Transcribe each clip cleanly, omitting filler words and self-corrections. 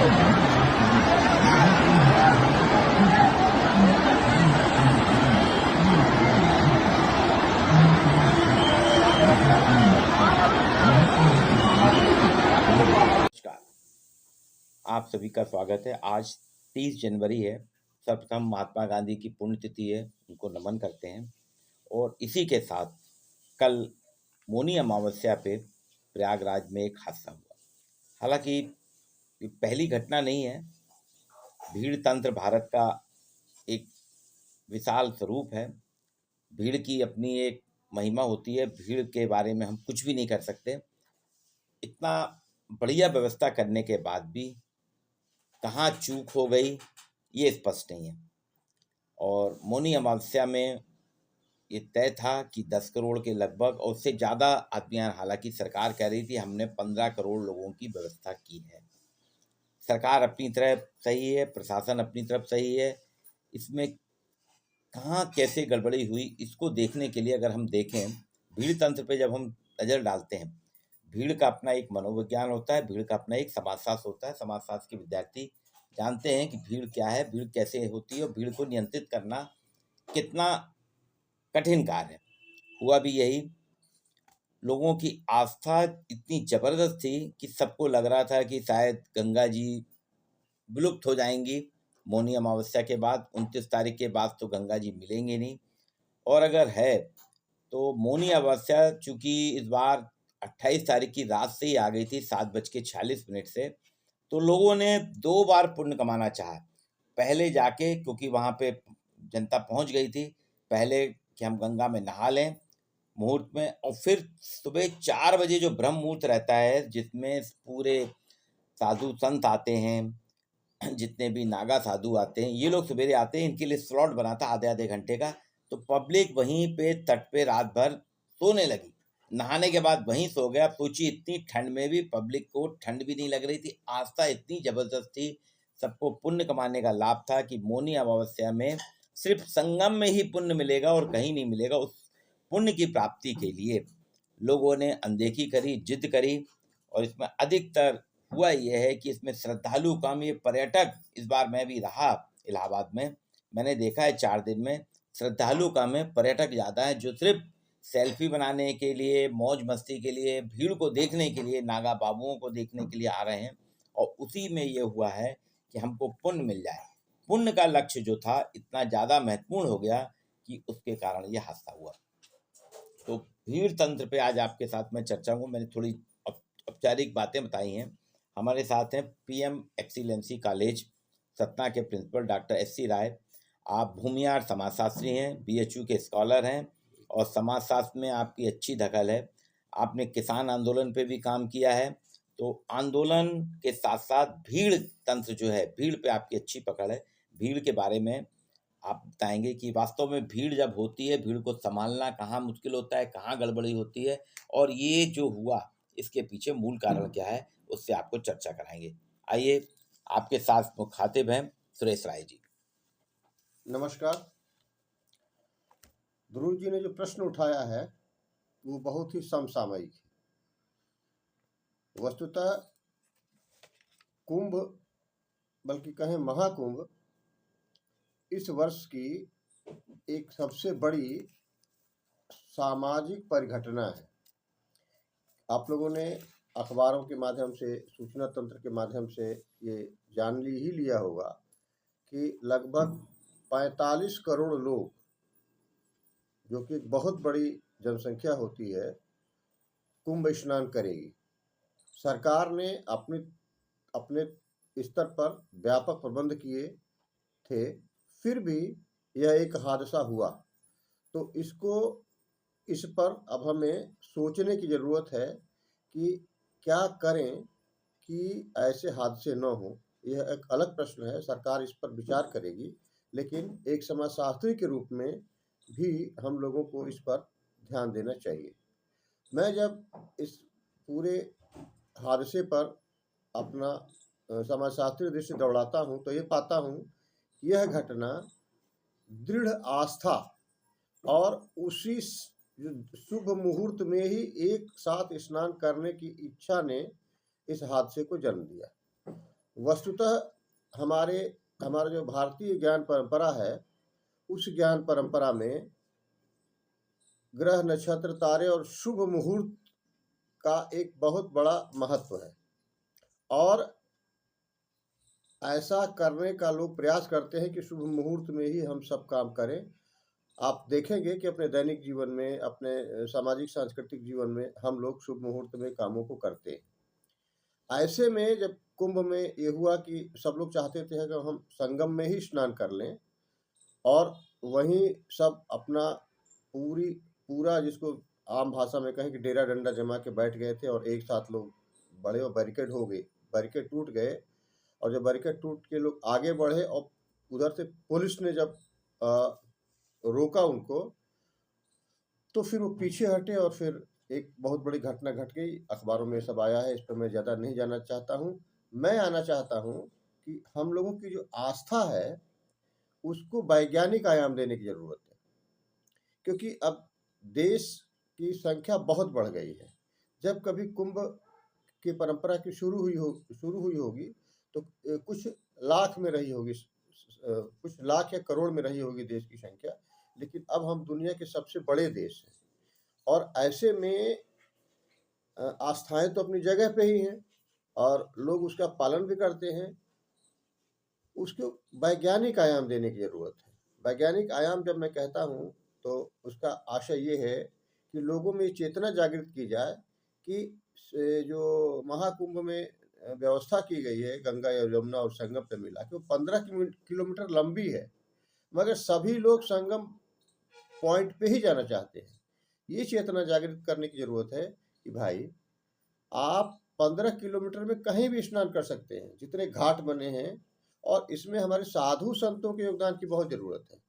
नमस्कार, आप सभी का स्वागत है। आज 30 जनवरी है। सर्वप्रथम महात्मा गांधी की पुण्यतिथि है, उनको नमन करते हैं। और इसी के साथ कल मौनी अमावस्या पे प्रयागराज में एक हादसा हुआ। हालांकि ये पहली घटना नहीं है। भीड़ तंत्र भारत का एक विशाल स्वरूप है। भीड़ की अपनी एक महिमा होती है। भीड़ के बारे में हम कुछ भी नहीं कर सकते। इतना बढ़िया व्यवस्था करने के बाद भी कहाँ चूक हो गई ये स्पष्ट नहीं है। और मौनी अमावस्या में ये तय था कि 10 करोड़ के लगभग और उससे ज़्यादा आदमी, हालांकि सरकार कह रही थी हमने 15 करोड़ लोगों की व्यवस्था की है। सरकार अपनी तरफ सही है, प्रशासन अपनी तरफ सही है। इसमें कहाँ कैसे गड़बड़ी हुई इसको देखने के लिए अगर हम देखें, भीड़ तंत्र पे जब हम नज़र डालते हैं, भीड़ का अपना एक मनोविज्ञान होता है, भीड़ का अपना एक समाजशास्त्र होता है। समाजशास्त्र के विद्यार्थी जानते हैं कि भीड़ क्या है, भीड़ कैसे होती है और भीड़ को नियंत्रित करना कितना कठिन कार्य है। हुआ भी यही। लोगों की आस्था इतनी जबरदस्त थी कि सबको लग रहा था कि शायद गंगा जी विलुप्त हो जाएंगी मौनी अमावस्या के बाद। 29 तारीख के बाद तो गंगा जी मिलेंगे नहीं, और अगर है तो मौनी अमावस्या चूंकि इस बार 28 तारीख की रात से ही आ गई थी, 7:46 से, तो लोगों ने 2 बार पुण्य कमाना चाहा। पहले जाके, क्योंकि वहाँ पे जनता पहुँच गई थी, पहले कि हम गंगा में नहा लें मुहूर्त में, और फिर सुबह 4 बजे जो ब्रह्म मुहूर्त रहता है जिसमें पूरे साधु संत आते हैं, जितने भी नागा साधु आते हैं, ये लोग सवेरे आते हैं। इनके लिए स्लॉट बना था आधे आधे घंटे का। तो पब्लिक वहीं पे तट पे रात भर सोने लगी। नहाने के बाद वहीं सो गया। आप सोचिए, इतनी ठंड में भी पब्लिक को ठंड भी नहीं लग रही थी। आस्था इतनी जबरदस्त थी, सबको पुण्य कमाने का लाभ था कि मौनी अमावस्या में सिर्फ संगम में ही पुण्य मिलेगा और कहीं नहीं मिलेगा। उस पुण्य की प्राप्ति के लिए लोगों ने अनदेखी करी, जिद करी। और इसमें अधिकतर हुआ यह है कि इसमें श्रद्धालु कम, ये पर्यटक, इस बार मैं भी रहा इलाहाबाद में, मैंने देखा है 4 दिन में श्रद्धालु कम है, पर्यटक ज़्यादा है, जो सिर्फ सेल्फी बनाने के लिए, मौज मस्ती के लिए, भीड़ को देखने के लिए, नागा बाबुओं को देखने के लिए आ रहे हैं। और उसी में ये हुआ है कि हमको पुण्य मिल जाए। पुण्य का लक्ष्य जो था इतना ज़्यादा महत्वपूर्ण हो गया कि उसके कारण ये हादसा हुआ। तो भीड़ तंत्र पे आज आपके साथ मैं चर्चा हूँ। मैंने थोड़ी औपचारिक बातें बताई हैं। हमारे साथ हैं पीएम एक्सीलेंसी कॉलेज सतना के प्रिंसिपल डॉक्टर एस.सी. राय। आप भूमिहार समाजशास्त्री हैं, बीएचयू के स्कॉलर हैं और समाजशास्त्र में आपकी अच्छी दखल है। आपने किसान आंदोलन पे भी काम किया है। तो आंदोलन के साथ साथ भीड़ तंत्र जो है, भीड़ पे आपकी अच्छी पकड़ है। भीड़ के बारे में आप बताएंगे कि वास्तव में भीड़ जब होती है, भीड़ को संभालना कहाँ मुश्किल होता है, कहाँ गड़बड़ी होती है, और ये जो हुआ इसके पीछे मूल कारण क्या है, उससे आपको चर्चा कराएंगे। आइए, आपके साथ मुखातिब हैं सुरेश राय जी। नमस्कार। ध्रुव जी ने जो प्रश्न उठाया है वो बहुत ही समसामयिक है। वस्तुतः कुंभ, बल्कि कहें महाकुंभ, इस वर्ष की एक सबसे बड़ी सामाजिक परिघटना है। आप लोगों ने अखबारों के माध्यम से, सूचना तंत्र के माध्यम से ये जान ही लिया होगा कि लगभग 45 करोड़ लोग, जो कि एक बहुत बड़ी जनसंख्या होती है, कुंभ स्नान करेगी। सरकार ने अपने स्तर पर व्यापक प्रबंध किए थे, फिर भी यह एक हादसा हुआ। तो इस पर अब हमें सोचने की ज़रूरत है कि क्या करें कि ऐसे हादसे न हो। यह एक अलग प्रश्न है, सरकार इस पर विचार करेगी, लेकिन एक समाजशास्त्री के रूप में भी हम लोगों को इस पर ध्यान देना चाहिए। मैं जब इस पूरे हादसे पर अपना समाजशास्त्री दृष्टि दौड़ाता हूँ तो ये पाता हूँ कि यह घटना दृढ़ आस्था और उसी शुभ मुहूर्त में ही एक साथ स्नान करने की इच्छा ने इस हादसे को जन्म दिया। वस्तुतः हमारा जो भारतीय ज्ञान परंपरा है, उस ज्ञान परंपरा में ग्रह, नक्षत्र, तारे और शुभ मुहूर्त का एक बहुत बड़ा महत्व है और ऐसा करने का लोग प्रयास करते हैं कि शुभ मुहूर्त में ही हम सब काम करें। आप देखेंगे कि अपने दैनिक जीवन में, अपने सामाजिक सांस्कृतिक जीवन में हम लोग शुभ मुहूर्त में कामों को करते हैं। ऐसे में जब कुंभ में ये हुआ कि सब लोग चाहते थे कि हम संगम में ही स्नान कर लें और वहीं सब अपना पूरा जिसको आम भाषा में कहें कि डेरा डंडा जमा के बैठ गए थे और एक साथ लोग बड़े और बैरिकेड हो गए, बैरिकेड टूट गए और जब बैरिकेड टूट के लोग आगे बढ़े और उधर से पुलिस ने जब रोका उनको, तो फिर वो पीछे हटे और फिर एक बहुत बड़ी घटना घट गई। अखबारों में सब आया है, इस पर मैं ज़्यादा नहीं जाना चाहता हूँ। मैं आना चाहता हूँ कि हम लोगों की जो आस्था है, उसको वैज्ञानिक आयाम देने की ज़रूरत है, क्योंकि अब देश की संख्या बहुत बढ़ गई है। जब कभी कुंभ की परंपरा की शुरू हुई होगी तो कुछ लाख में रही होगी, कुछ लाख या करोड़ में रही होगी देश की संख्या, लेकिन अब हम दुनिया के सबसे बड़े देश हैं और ऐसे में आस्थाएं तो अपनी जगह पे ही हैं और लोग उसका पालन भी करते हैं। उसको वैज्ञानिक आयाम देने की ज़रूरत है। वैज्ञानिक आयाम जब मैं कहता हूँ तो उसका आशय ये है कि लोगों में चेतना जागृत की जाए कि जो महाकुंभ में व्यवस्था की गई है गंगा या यमुना और संगम पे मिला के, वो 15 किलोमीटर लंबी है, मगर सभी लोग संगम पॉइंट पे ही जाना चाहते हैं। ये चेतना जागृत करने की ज़रूरत है कि भाई आप 15 किलोमीटर में कहीं भी स्नान कर सकते हैं, जितने घाट बने हैं, और इसमें हमारे साधु संतों के योगदान की बहुत ज़रूरत है,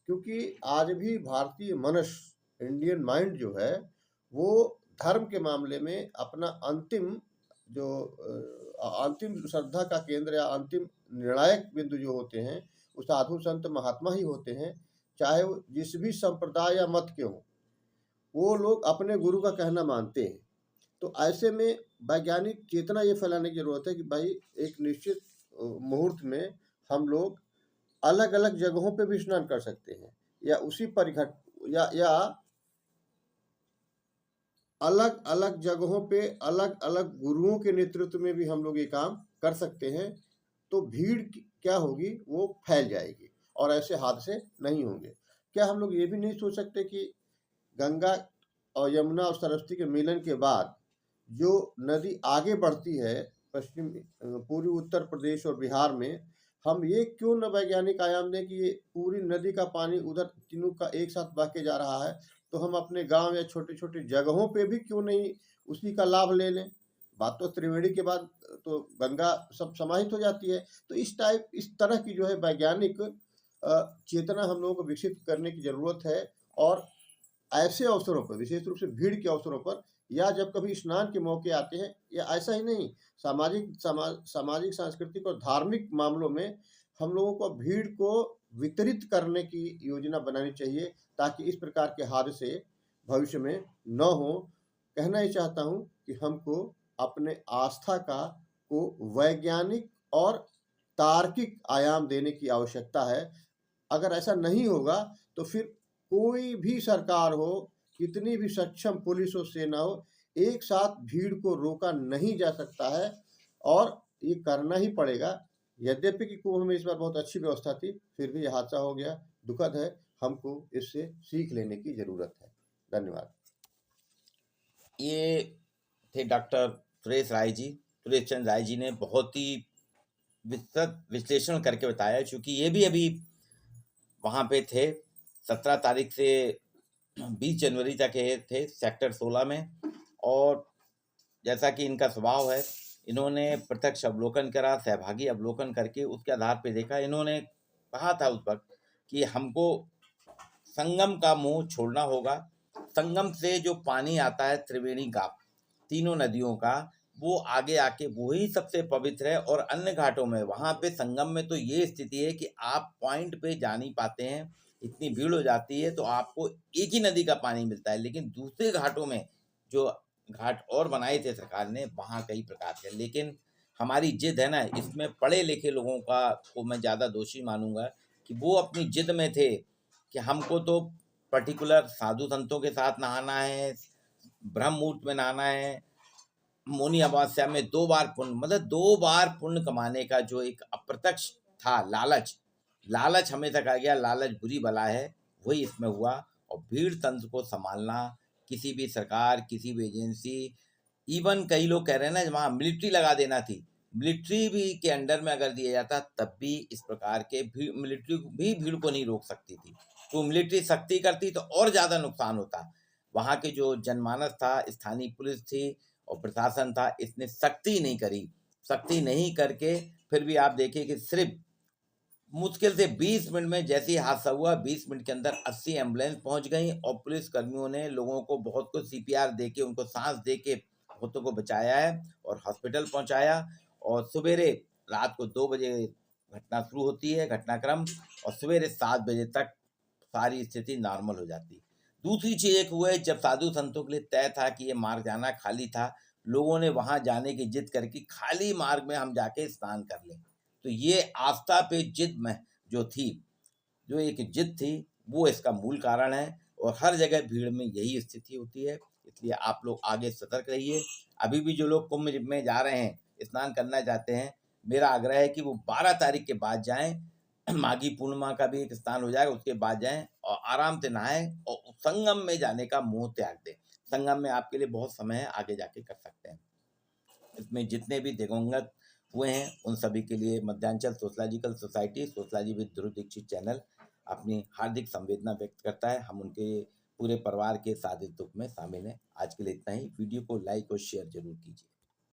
क्योंकि आज भी भारतीय मनुष्य, इंडियन माइंड जो है, वो धर्म के मामले में अपना अंतिम श्रद्धा का केंद्र या अंतिम निर्णायक बिंदु जो होते हैं, वो साधु संत महात्मा ही होते हैं, चाहे वो जिस भी संप्रदाय या मत के हों, वो लोग अपने गुरु का कहना मानते हैं। तो ऐसे में वैज्ञानिक चेतना ये फैलाने की ज़रूरत है कि भाई एक निश्चित मुहूर्त में हम लोग अलग अलग जगहों पे भी स्नान कर सकते हैं, या उसी परिघट या अलग अलग जगहों पे अलग अलग गुरुओं के नेतृत्व में भी हम लोग ये काम कर सकते हैं। तो भीड़ क्या होगी, वो फैल जाएगी और ऐसे हादसे नहीं होंगे। क्या हम लोग ये भी नहीं सोच सकते कि गंगा और यमुना और सरस्वती के मिलन के बाद जो नदी आगे बढ़ती है पूर्वी उत्तर प्रदेश और बिहार में, हम ये क्यों न वैज्ञानिक आयाम दें कि ये पूरी नदी का पानी उधर तीनों का एक साथ बह के जा रहा है, तो हम अपने गांव या छोटे छोटे जगहों पे भी क्यों नहीं उसी का लाभ ले लें। बात तो त्रिवेणी के बाद तो गंगा सब समाहित हो जाती है। तो इस तरह की जो है वैज्ञानिक चेतना हम लोगों को विकसित करने की ज़रूरत है और ऐसे अवसरों पर, विशेष रूप से भीड़ के अवसरों पर, या जब कभी स्नान के मौके आते हैं, या ऐसा ही नहीं, सामाजिक, सांस्कृतिक और धार्मिक मामलों में हम लोगों को भीड़ को वितरित करने की योजना बनानी चाहिए, ताकि इस प्रकार के हादसे भविष्य में न हो। कहना ये चाहता हूँ कि हमको अपने आस्था को वैज्ञानिक और तार्किक आयाम देने की आवश्यकता है। अगर ऐसा नहीं होगा तो फिर कोई भी सरकार हो, कितनी भी सक्षम पुलिस हो, सेना हो, एक साथ भीड़ को रोका नहीं जा सकता है और ये करना ही पड़ेगा। यद्यपि कि कुंभ में इस बार बहुत अच्छी व्यवस्था थी, फिर भी ये हादसा हो गया, दुखद है। हमको इससे सीख लेने की ज़रूरत है। धन्यवाद। ये थे डॉक्टर सुरेश चंद्र राय जी ने बहुत ही विस्तृत विश्लेषण करके बताया, क्योंकि ये भी अभी वहाँ पे थे। 17 तारीख से 20 जनवरी तक ये थे सेक्टर 16 में, और जैसा कि इनका स्वभाव है, इन्होंने प्रत्यक्ष अवलोकन करा, सहभागी अवलोकन करके उसके आधार पर देखा। इन्होंने कहा था उस वक्त कि हमको संगम का मुंह छोड़ना होगा। संगम से जो पानी आता है त्रिवेणी का, तीनों नदियों का, वो आगे आके वही सबसे पवित्र है। और अन्य घाटों में, वहाँ पे संगम में तो ये स्थिति है कि आप पॉइंट पे जा नहीं पाते हैं, इतनी भीड़ हो जाती है, तो आपको एक ही नदी का पानी मिलता है। लेकिन दूसरे घाटों में जो घाट और बनाए थे सरकार ने, वहाँ कई प्रकार के, लेकिन हमारी जिद है ना, इसमें पढ़े लिखे लोगों का को मैं ज़्यादा दोषी मानूंगा कि वो अपनी जिद में थे कि हमको तो पर्टिकुलर साधु संतों के साथ नहाना है, ब्रह्म मुहूर्त में नहाना है, मौनी अमावस्या में 2 बार पुण्य, मतलब 2 बार पुण्य कमाने का जो एक अप्रत्यक्ष था लालच, लालच हमें कहा गया लालच बुरी बला है, वही इसमें हुआ। और भीड़ तंत्र को संभालना किसी भी सरकार, किसी भी एजेंसी, इवन कई लोग कह रहे हैं ना वहाँ मिलिट्री लगा देना थी, मिलिट्री भी के अंडर में अगर दिया जाता तब भी इस प्रकार के मिलिट्री भी भीड़ को नहीं रोक सकती थी। तो मिलिट्री सख्ती करती तो और ज़्यादा नुकसान होता। वहाँ के जो जनमानस था, स्थानीय पुलिस थी और प्रशासन था, इसने सख्ती नहीं करी। सख्ती नहीं करके फिर भी आप देखिए कि सिर्फ मुश्किल से 20 मिनट में जैसे ही हादसा हुआ, 20 मिनट के अंदर 80 एम्बुलेंस पहुंच गई और पुलिस कर्मियों ने लोगों को बहुत कुछ सीपीआर दे के, उनको सांस दे के बहुतों को बचाया है और हॉस्पिटल पहुंचाया। और सवेरे रात को 2 बजे घटना शुरू होती है, घटनाक्रम, और सवेरे 7 बजे तक सारी स्थिति नॉर्मल हो जाती है। दूसरी चीज़ एक हुआ है, जब साधु संतों के लिए तय था कि ये मार्ग जाना खाली था, लोगों ने वहां जाने की जिद करके खाली मार्ग में हम जाके स्नान कर लें। तो ये आस्था पे जिद में जो थी, जो एक जिद थी, वो इसका मूल कारण है। और हर जगह भीड़ में यही स्थिति होती है, इसलिए आप लोग आगे सतर्क रहिए। अभी भी जो लोग कुंभ में जा रहे हैं, स्नान करना चाहते हैं, मेरा आग्रह है कि वो 12 तारीख के बाद जाएं। माघी पूर्णिमा का भी एक स्नान हो जाएगा, उसके बाद जाएं और आराम से नहाएं और संगम में जाने का मोह त्याग दें। संगम में आपके लिए बहुत समय है, आगे जाके कर सकते हैं। इसमें जितने भी दिवंगत हुए हैं उन सभी के लिए Madhyanchal sociological society, sociology with Dhruv Dikshit channel अपनी हार्दिक संवेदना व्यक्त करता है। हम उनके पूरे परिवार के साथ इस दुख में शामिल हैं। आज के लिए इतना ही। वीडियो को लाइक और शेयर जरूर कीजिए।